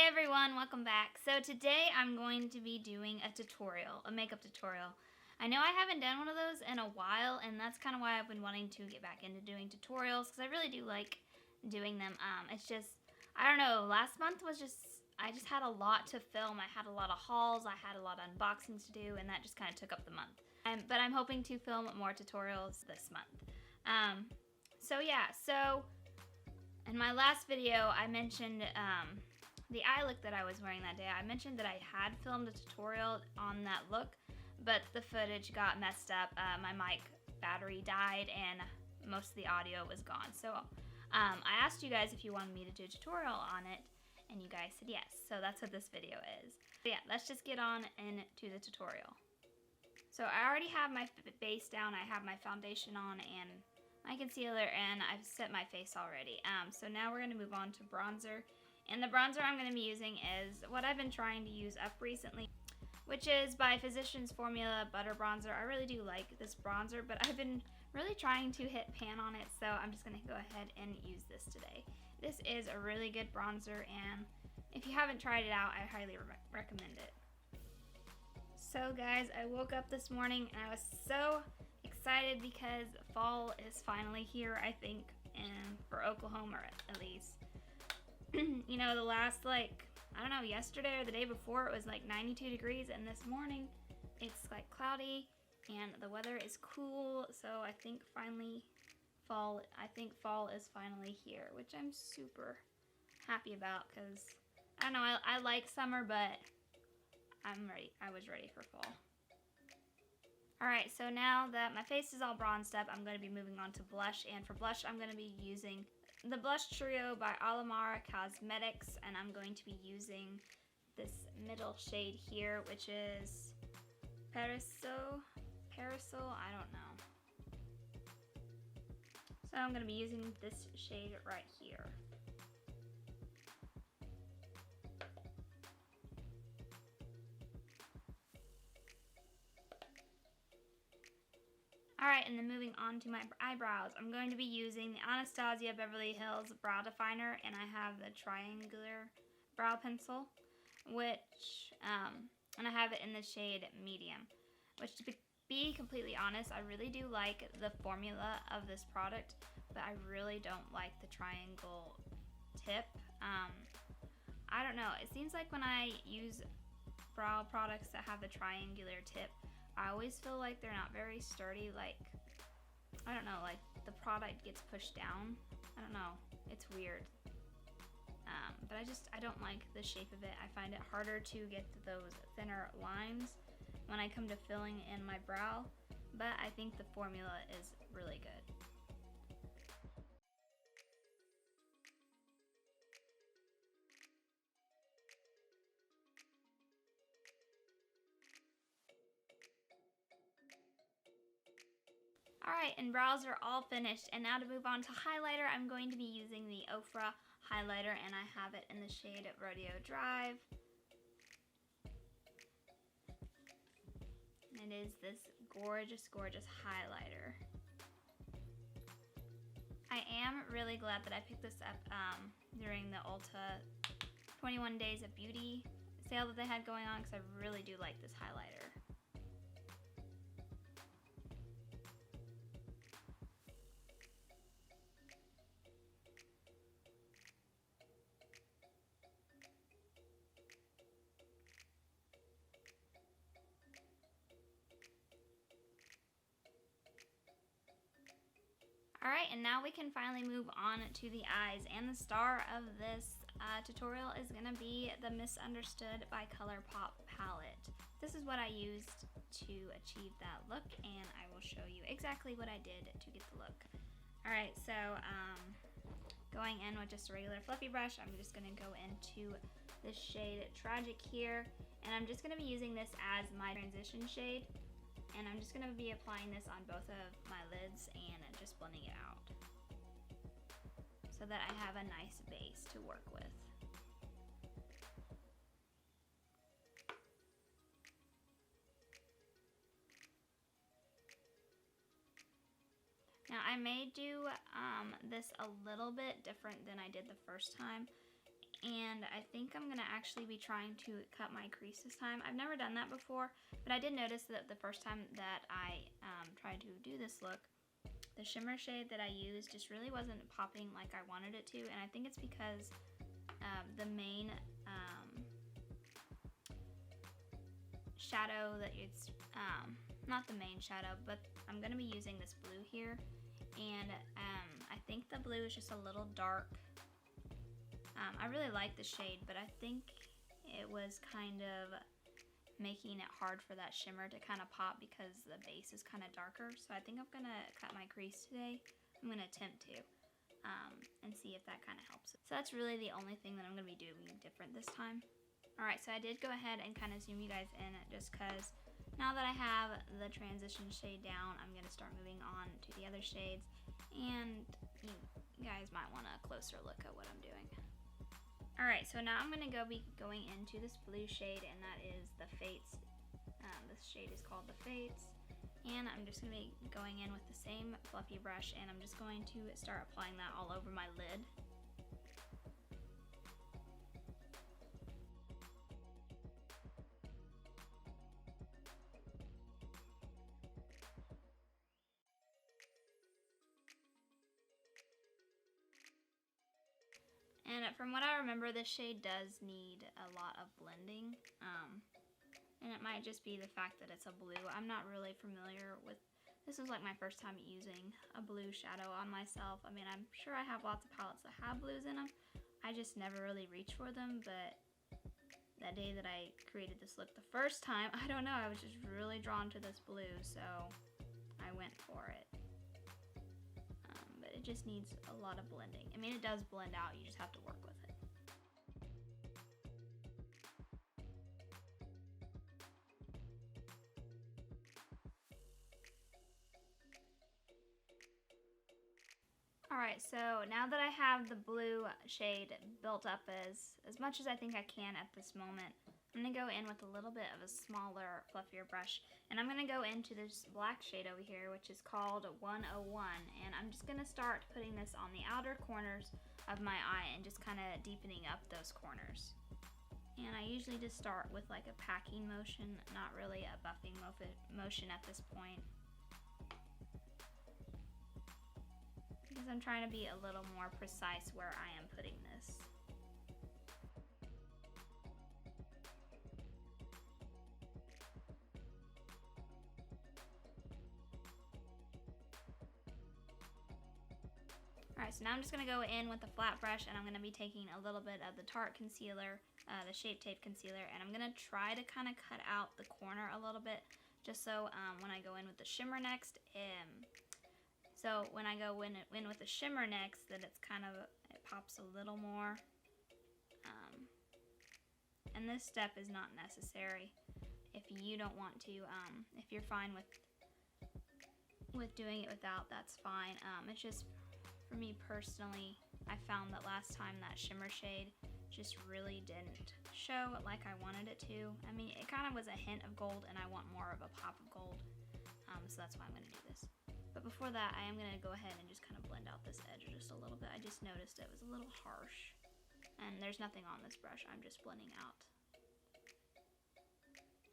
Hey everyone, welcome back. So today I'm going to be doing a tutorial, a makeup tutorial. I know I haven't done one of those in a while, and that's kind of why I've been wanting to get back into doing tutorials, because I really do like doing them. It's just, I don't know, last month was just, I just had a lot to film. I had a lot of hauls, I had a lot of unboxings to do, and that just kind of took up the month. But I'm hoping to film more tutorials this month. So in my last video, I mentioned the eye look that I was wearing that day. I mentioned that I had filmed a tutorial on that look, but the footage got messed up. My mic battery died and most of the audio was gone. So I asked you guys if you wanted me to do a tutorial on it, and you guys said yes. So that's what this video is. So yeah, let's just get on into the tutorial. So I already have my base down, I have my foundation on and my concealer, and I've set my face already. So now we're going to move on to bronzer. And the bronzer I'm going to be using is what I've been trying to use up recently, which is by Physicians Formula Butter Bronzer. I really do like this bronzer, but I've been really trying to hit pan on it, so I'm just going to go ahead and use this today. This is a really good bronzer, and if you haven't tried it out, I highly recommend it. So guys, I woke up this morning and I was so excited because fall is finally here, I think, and for Oklahoma at least. You know, the last, I don't know, yesterday or the day before it was like 92 degrees, and this morning it's like cloudy and the weather is cool, so I think fall is finally here, which I'm super happy about because, I don't know, I like summer, but I'm ready. I was ready for fall. Alright, so now that my face is all bronzed up, I'm going to be moving on to blush, and for blush I'm going to be using the Blush Trio by Alamara Cosmetics, and I'm going to be using this middle shade here, which is Parasol, I don't know. So I'm going to be using this shade right here. Alright, and then moving on to my eyebrows, I'm going to be using the Anastasia Beverly Hills Brow Definer, and I have the triangular brow pencil, which, and I have it in the shade medium, which, to be completely honest, I really do like the formula of this product, but I really don't like the triangle tip. I don't know, it seems like when I use brow products that have the triangular tip, I always feel like they're not very sturdy. Like, I don't know, like the product gets pushed down. I don't know, it's weird. But I don't like the shape of it. I find it harder to get those thinner lines when I come to filling in my brow, but I think the formula is really good. Alright, and brows are all finished, and now to move on to highlighter, I'm going to be using the Ofra highlighter, and I have it in the shade Rodeo Drive. And it is this gorgeous, gorgeous highlighter. I am really glad that I picked this up during the Ulta 21 Days of Beauty sale that they had going on, because I really do like this highlighter. Alright, and now we can finally move on to the eyes, and the star of this tutorial is going to be the MisUnderstood by ColourPop palette. This is what I used to achieve that look, and I will show you exactly what I did to get the look. Alright, so going in with just a regular fluffy brush, I'm just going to go into the shade Tragic here, and I'm just going to be using this as my transition shade. And I'm just going to be applying this on both of my lids and just blending it out so that I have a nice base to work with. Now I may do this a little bit different than I did the first time, And I think I'm gonna actually be trying to cut my crease this time. I've never done that before, but I did notice that the first time that I tried to do this look, the shimmer shade that I used just really wasn't popping like I wanted it to, and I think it's because the main shadow that it's, not the main shadow, but I'm gonna be using this blue here, and I think the blue is just a little dark. I really like the shade, but I think it was kind of making it hard for that shimmer to kind of pop because the base is kind of darker. So I think I'm going to cut my crease today. I'm going to attempt to and see if that kind of helps. So that's really the only thing that I'm going to be doing different this time. Alright, so I did go ahead and kind of zoom you guys in just because now that I have the transition shade down, I'm going to start moving on to the other shades, and you guys might want a closer look at what I'm doing. Alright, so now I'm going to be going into this blue shade, and that is the Fates. This shade is called the Fates. And I'm just going to be going in with the same fluffy brush, and I'm just going to start applying that all over my lid. And from what I remember, this shade does need a lot of blending, and it might just be the fact that it's a blue. I'm not really familiar with, this is like my first time using a blue shadow on myself. I mean, I'm sure I have lots of palettes that have blues in them. I just never really reach for them, but that day that I created this look the first time, I don't know, I was just really drawn to this blue, so I went for it. It just needs a lot of blending. I mean, it does blend out, you just have to work with it. Alright, so now that I have the blue shade built up as much as I think I can at this moment, I'm going to go in with a little bit of a smaller, fluffier brush, and I'm going to go into this black shade over here, which is called 101, and I'm just going to start putting this on the outer corners of my eye and just kind of deepening up those corners. And I usually just start with like a packing motion, not really a buffing motion at this point, because I'm trying to be a little more precise where I am putting this. Alright, so now I'm just going to go in with a flat brush, and I'm going to be taking a little bit of the Tarte concealer, the Shape Tape concealer, and I'm going to try to kind of cut out the corner a little bit, just so when I go in with the shimmer next, so when I go in with the shimmer next, that it's kind of, it pops a little more. And this step is not necessary if you don't want to. If you're fine with doing it without, that's fine. It's just, for me personally, I found that last time that shimmer shade just really didn't show like I wanted it to. I mean, it kind of was a hint of gold, and I want more of a pop of gold, so that's why I'm going to do this. But before that, I am going to go ahead and just kind of blend out this edge just a little bit. I just noticed it was a little harsh, and there's nothing on this brush, I'm just blending out.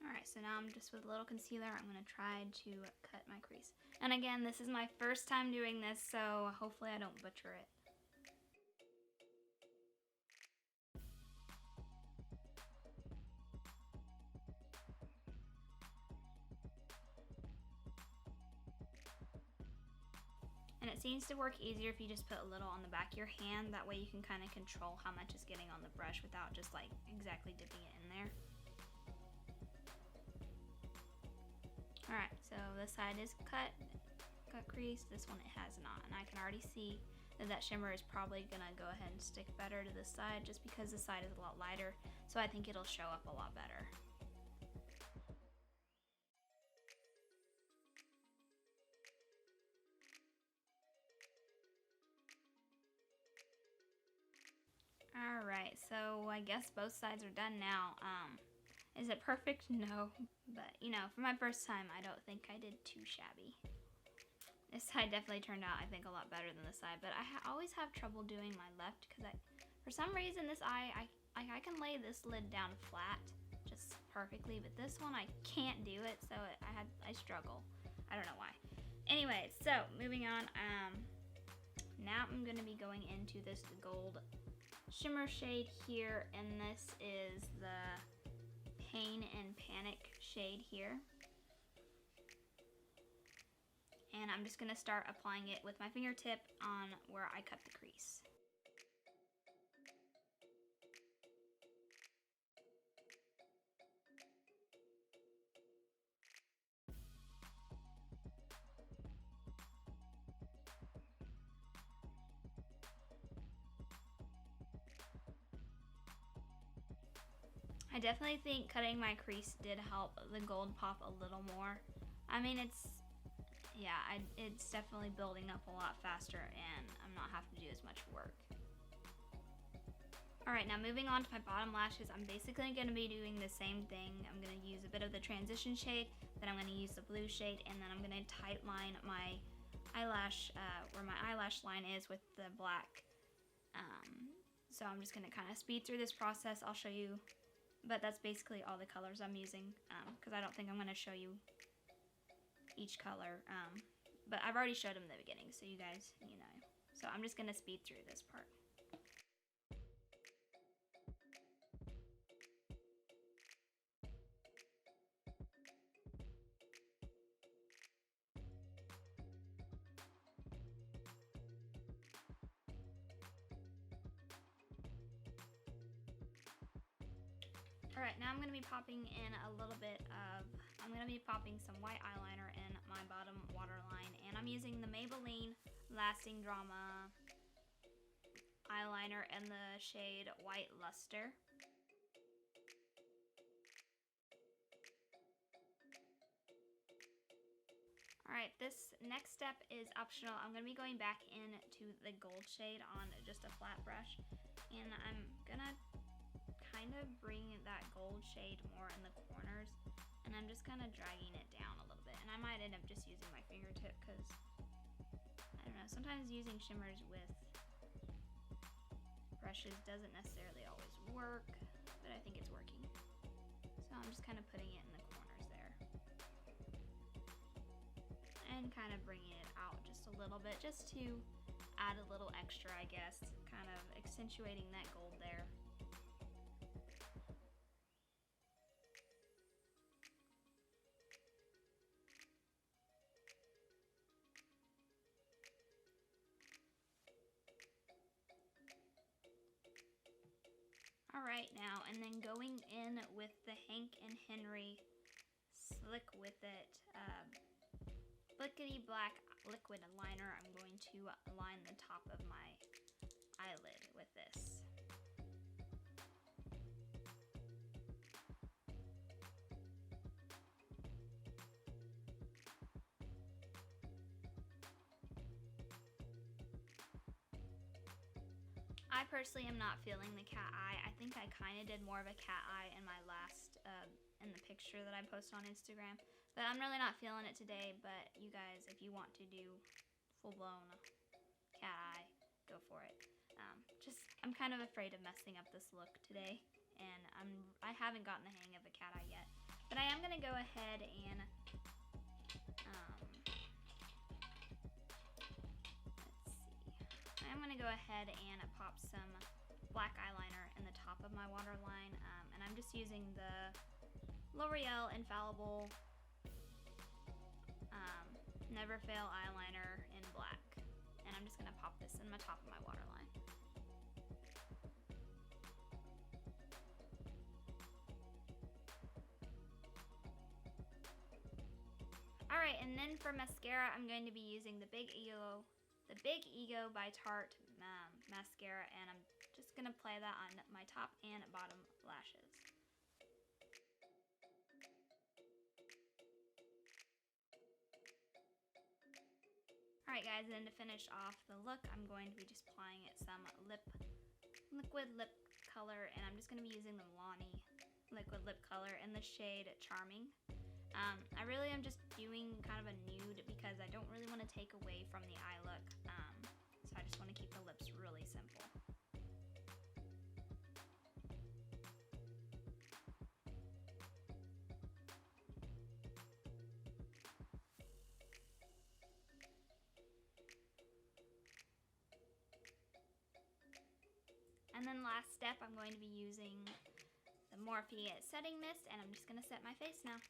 Alright, so now I'm just with a little concealer, I'm going to try to cut my crease. And again, this is my first time doing this, so hopefully I don't butcher it. And it seems to work easier if you just put a little on the back of your hand, that way you can kind of control how much is getting on the brush without just like exactly dipping it in there. Alright, so this side is cut crease, this one it has not, and I can already see that shimmer is probably gonna go ahead and stick better to this side just because this side is a lot lighter, so I think it'll show up a lot better. Alright, so I guess both sides are done now. Is it perfect? No, but you know, for my first time, I don't think I did too shabby. This side definitely turned out, I think, a lot better than this side, but I always have trouble doing my left because For some reason, this eye, I can lay this lid down flat just perfectly, but this one I can't do it, so I struggle. I don't know why. Anyway, so moving on. Now I'm gonna be going into this gold shimmer shade here, and this is the Pain and Panic shade here. And I'm just gonna start applying it with my fingertip on where I cut the crease. I definitely think cutting my crease did help the gold pop a little more. I mean, it's definitely building up a lot faster, and I'm not having to do as much work. Alright, now moving on to my bottom lashes, I'm basically going to be doing the same thing. I'm going to use a bit of the transition shade, then I'm going to use the blue shade, and then I'm going to tight line my eyelash, where my eyelash line is, with the black. So I'm just going to kind of speed through this process. I'll show you, but that's basically all the colors I'm using, because I don't think I'm going to show you each color, but I've already showed them in the beginning, so you guys, you know. So I'm just going to speed through this part. Alright, now I'm going to be popping in a little bit of, I'm going to be popping some white eyeliner in my bottom waterline, and I'm using the Maybelline Lasting Drama eyeliner in the shade White Luster. Alright, this next step is optional. I'm going to be going back into the gold shade on just a flat brush, and I'm going to kind of bring that gold shade more in the corners, and I'm just kind of dragging it down a little bit. And I might end up just using my fingertip, because I don't know, sometimes using shimmers with brushes doesn't necessarily always work, but I think it's working. So I'm just kind of putting it in the corners there and kind of bringing it out just a little bit, just to add a little extra, I guess, kind of accentuating that gold there. Alright, now, and then going in with the Hank and Henry Slick With It Lickety Black liquid liner, I'm going to line the top of my eyelid with this. I personally am not feeling the cat eye. I think I kind of did more of a cat eye in my last, in the picture that I posted on Instagram. But I'm really not feeling it today, but you guys, if you want to do full-blown cat eye, go for it. I'm kind of afraid of messing up this look today, and I haven't gotten the hang of a cat eye yet. But I am going to go ahead and, I'm going to go ahead and pop some black eyeliner in the top of my waterline, and I'm just using the L'Oreal Infallible Never Fail eyeliner in black, and I'm just going to pop this in the top of my waterline. Alright, and then for mascara, I'm going to be using the Big Ego by Tarte mascara, and I'm just going to apply that on my top and bottom lashes. Alright guys, and to finish off the look, I'm going to be just applying it some liquid lip color, and I'm just going to be using the Milani liquid lip color in the shade Charming. I really am just doing kind of a nude because I don't really want to take away from the eye look, so I just want to keep the lips really simple. And then last step, I'm going to be using the Morphe setting mist, and I'm just going to set my face now.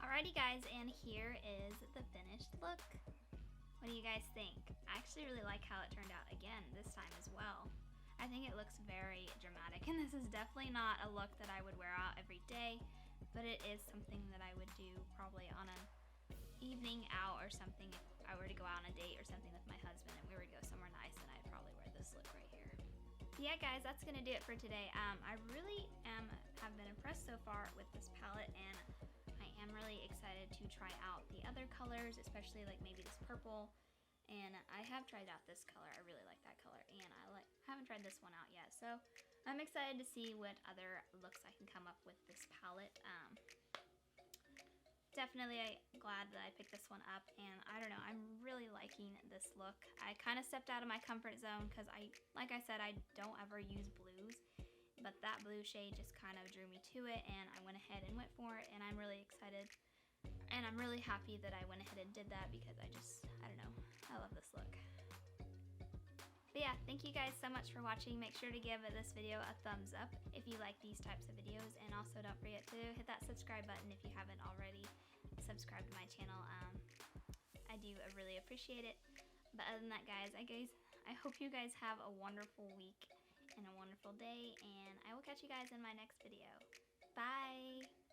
Alrighty guys, and here is the finished look. What do you guys think? I actually really like how it turned out again this time as well. I think it looks very dramatic, and this is definitely not a look that I would wear out every day, but it is something that I would do probably on an evening out or something. If I were to go out on a date or something with my husband and we were to go somewhere nice, then I'd probably wear this look right here. But yeah guys, that's gonna do it for today. I really have been impressed so far with this palette, and I am really excited to try out the other colors, especially like maybe this purple. And I have tried out this color. I really like that color, and I haven't tried this one out yet. So I'm excited to see what other looks I can come up with this palette. Definitely glad that I picked this one up, and I don't know, I'm really liking this look. I kind of stepped out of my comfort zone because like I said, I don't ever use blues, but that blue shade just kind of drew me to it, and I went ahead and went for it, and I'm really excited. And I'm really happy that I went ahead and did that because I don't know, I love this look. But yeah, thank you guys so much for watching. Make sure to give this video a thumbs up if you like these types of videos, and also don't forget to hit that subscribe button if you haven't already subscribed to my channel. I do really appreciate it. But other than that guys, I hope you guys have a wonderful week and a wonderful day, and I will catch you guys in my next video. Bye!